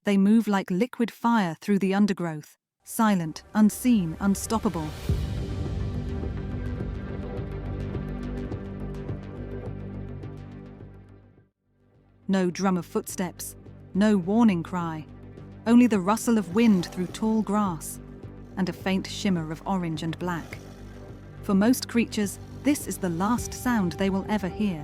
They move like liquid fire through the undergrowth, silent, unseen, unstoppable. No drum of footsteps, no warning cry, only the rustle of wind through tall grass, and a faint shimmer of orange and black. For most creatures, this is the last sound they will ever hear.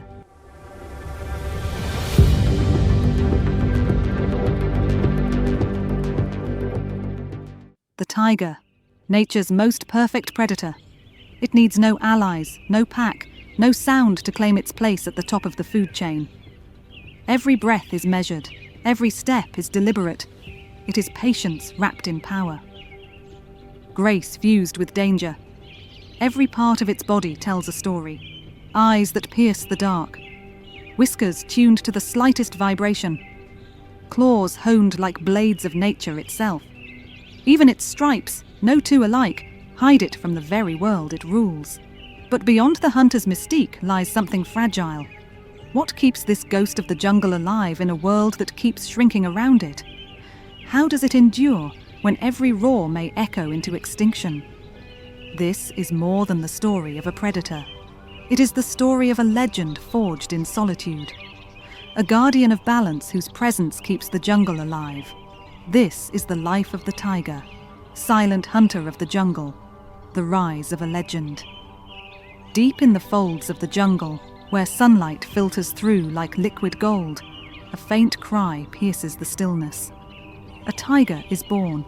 The tiger, nature's most perfect predator. It needs no allies, no pack, no sound to claim its place at the top of the food chain. Every breath is measured, every step is deliberate. It is patience wrapped in power. Grace fused with danger. Every part of its body tells a story. Eyes that pierce the dark. Whiskers tuned to the slightest vibration. Claws honed like blades of nature itself. Even its stripes, no two alike, hide it from the very world it rules. But beyond the hunter's mystique lies something fragile. What keeps this ghost of the jungle alive in a world that keeps shrinking around it? How does it endure when every roar may echo into extinction? This is more than the story of a predator. It is the story of a legend forged in solitude. A guardian of balance whose presence keeps the jungle alive. This is the life of the tiger, silent hunter of the jungle, the rise of a legend. Deep in the folds of the jungle, where sunlight filters through like liquid gold, a faint cry pierces the stillness. A tiger is born.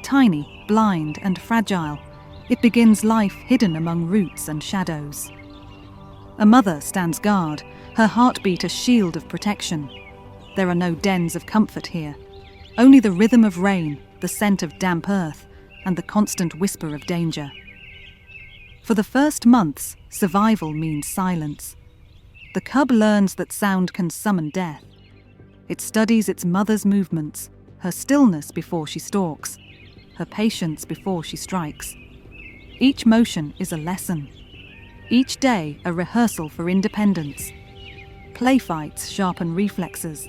Tiny, blind, and fragile, it begins life hidden among roots and shadows. A mother stands guard, her heartbeat a shield of protection. There are no dens of comfort here. Only the rhythm of rain, the scent of damp earth, and the constant whisper of danger. For the first months, survival means silence. The cub learns that sound can summon death. It studies its mother's movements, her stillness before she stalks, her patience before she strikes. Each motion is a lesson. Each day a rehearsal for independence. Play fights sharpen reflexes.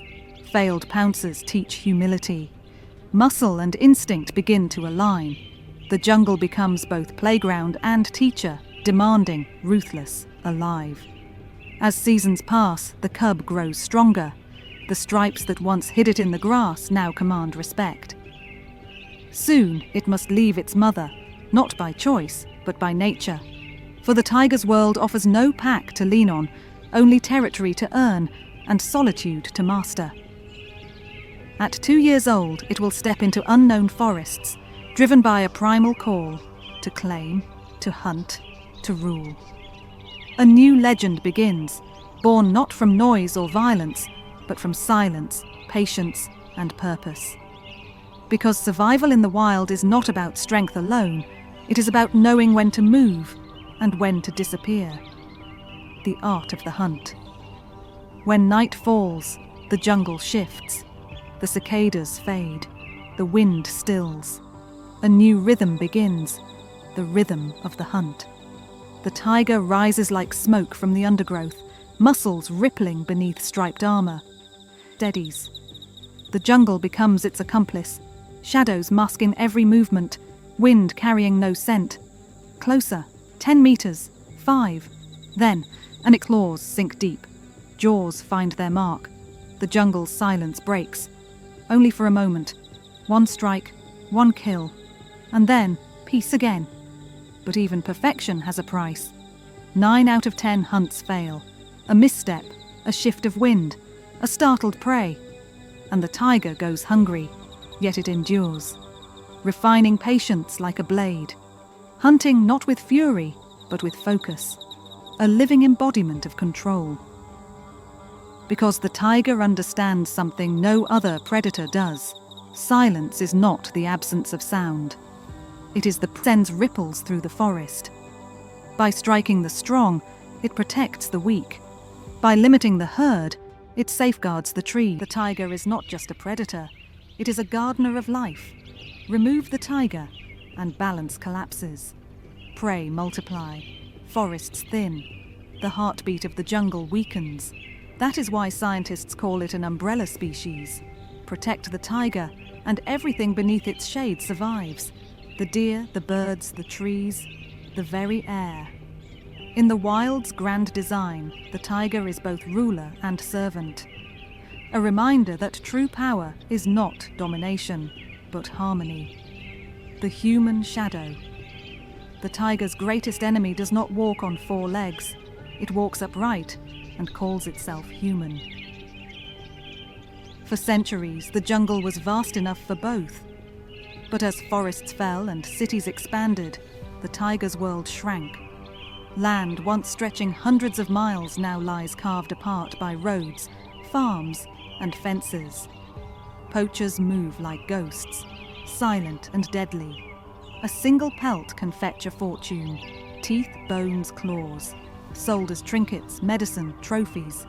Failed pounces teach humility. Muscle and instinct begin to align. The jungle becomes both playground and teacher, demanding, ruthless, alive. As seasons pass, the cub grows stronger. The stripes that once hid it in the grass now command respect. Soon it must leave its mother, not by choice, but by nature. For the tiger's world offers no pack to lean on, only territory to earn and solitude to master. At 2 years old, it will step into unknown forests, driven by a primal call to claim, to hunt, to rule. A new legend begins, born not from noise or violence, but from silence, patience, and purpose. Because survival in the wild is not about strength alone, it is about knowing when to move and when to disappear. The art of the hunt. When night falls, the jungle shifts. The cicadas fade, the wind stills. A new rhythm begins, the rhythm of the hunt. The tiger rises like smoke from the undergrowth, muscles rippling beneath striped armor. Steadies. The jungle becomes its accomplice, shadows masking every movement, wind carrying no scent. Closer, 10 meters, 5. Then, and its claws sink deep. Jaws find their mark. The jungle's silence breaks. Only for a moment. One strike, one kill, and then peace again. But even perfection has a price. 9 out of 10 hunts fail. A misstep, a shift of wind, a startled prey. And the tiger goes hungry, yet it endures. Refining patience like a blade. Hunting not with fury, but with focus. A living embodiment of control. Because the tiger understands something no other predator does. Silence is not the absence of sound. It is the sends ripples through the forest. By striking the strong, it protects the weak. By limiting the herd, it safeguards the tree. The tiger is not just a predator, it is a gardener of life. Remove the tiger, and balance collapses. Prey multiply, forests thin. The heartbeat of the jungle weakens. That is why scientists call it an umbrella species. Protect the tiger, and everything beneath its shade survives. The deer, the birds, the trees, the very air. In the wild's grand design, the tiger is both ruler and servant. A reminder that true power is not domination, but harmony. The human shadow. The tiger's greatest enemy does not walk on four legs. It walks upright and calls itself human. For centuries, the jungle was vast enough for both. But as forests fell and cities expanded, the tiger's world shrank. Land once stretching hundreds of miles now lies carved apart by roads, farms, and fences. Poachers move like ghosts, silent and deadly. A single pelt can fetch a fortune. Teeth, bones, claws. Sold as trinkets, medicine, trophies.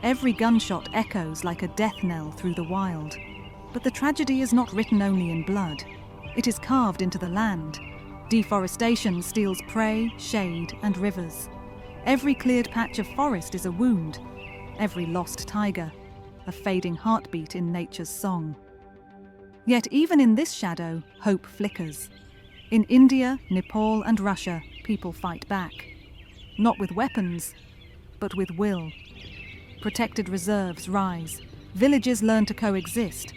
Every gunshot echoes like a death knell through the wild. But the tragedy is not written only in blood. It is carved into the land. Deforestation steals prey, shade, and rivers. Every cleared patch of forest is a wound. Every lost tiger, a fading heartbeat in nature's song. Yet even in this shadow, hope flickers. In India, Nepal, and Russia, people fight back. Not with weapons, but with will. Protected reserves rise, villages learn to coexist,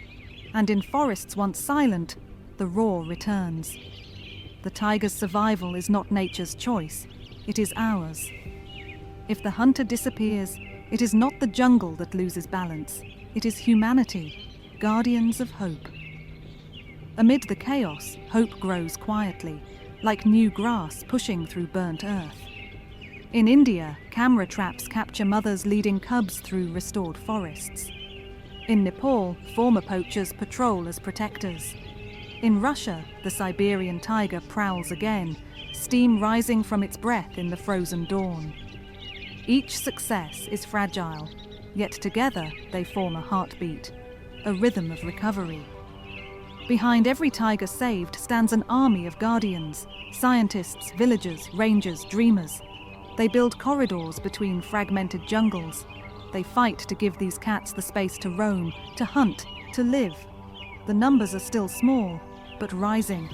and in forests once silent, the roar returns. The tiger's survival is not nature's choice, it is ours. If the hunter disappears, it is not the jungle that loses balance, it is humanity, guardians of hope. Amid the chaos, hope grows quietly, like new grass pushing through burnt earth. In India, camera traps capture mothers leading cubs through restored forests. In Nepal, former poachers patrol as protectors. In Russia, the Siberian tiger prowls again, steam rising from its breath in the frozen dawn. Each success is fragile, yet together they form a heartbeat, a rhythm of recovery. Behind every tiger saved stands an army of guardians, scientists, villagers, rangers, dreamers. They build corridors between fragmented jungles. They fight to give these cats the space to roam, to hunt, to live. The numbers are still small, but rising.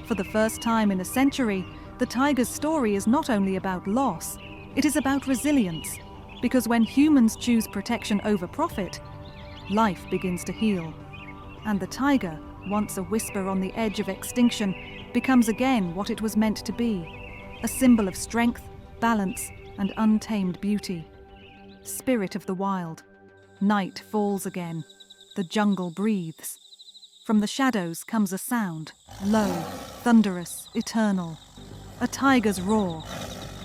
For the first time in a century, the tiger's story is not only about loss, it is about resilience. Because when humans choose protection over profit, life begins to heal. And the tiger, once a whisper on the edge of extinction, becomes again what it was meant to be, a symbol of strength, balance, and untamed beauty. Spirit of the wild. Night falls again. The jungle breathes. From the shadows comes a sound, low, thunderous, eternal. A tiger's roar.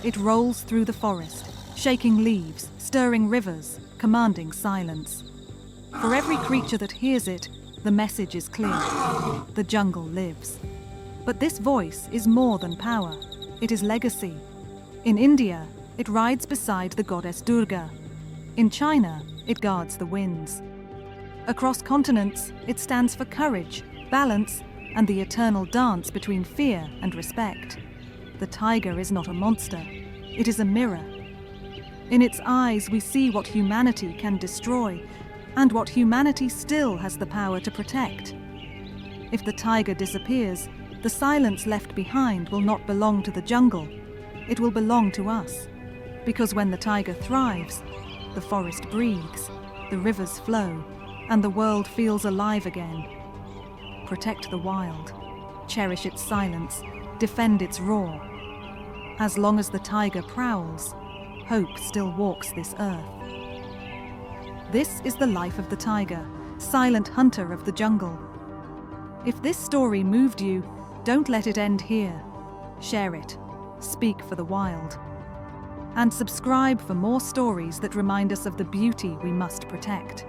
It rolls through the forest, shaking leaves, stirring rivers, commanding silence. For every creature that hears it, the message is clear. The jungle lives. But this voice is more than power. It is legacy. In India, it rides beside the goddess Durga. In China, it guards the winds. Across continents, it stands for courage, balance, and the eternal dance between fear and respect. The tiger is not a monster. It is a mirror. In its eyes, we see what humanity can destroy, and what humanity still has the power to protect. If the tiger disappears, the silence left behind will not belong to the jungle. It will belong to us. Because when the tiger thrives, the forest breathes, the rivers flow, and the world feels alive again. Protect the wild. Cherish its silence. Defend its roar. As long as the tiger prowls, hope still walks this earth. This is the life of the tiger, silent hunter of the jungle. If this story moved you, don't let it end here. Share it. Speak for the wild. And subscribe for more stories that remind us of the beauty we must protect.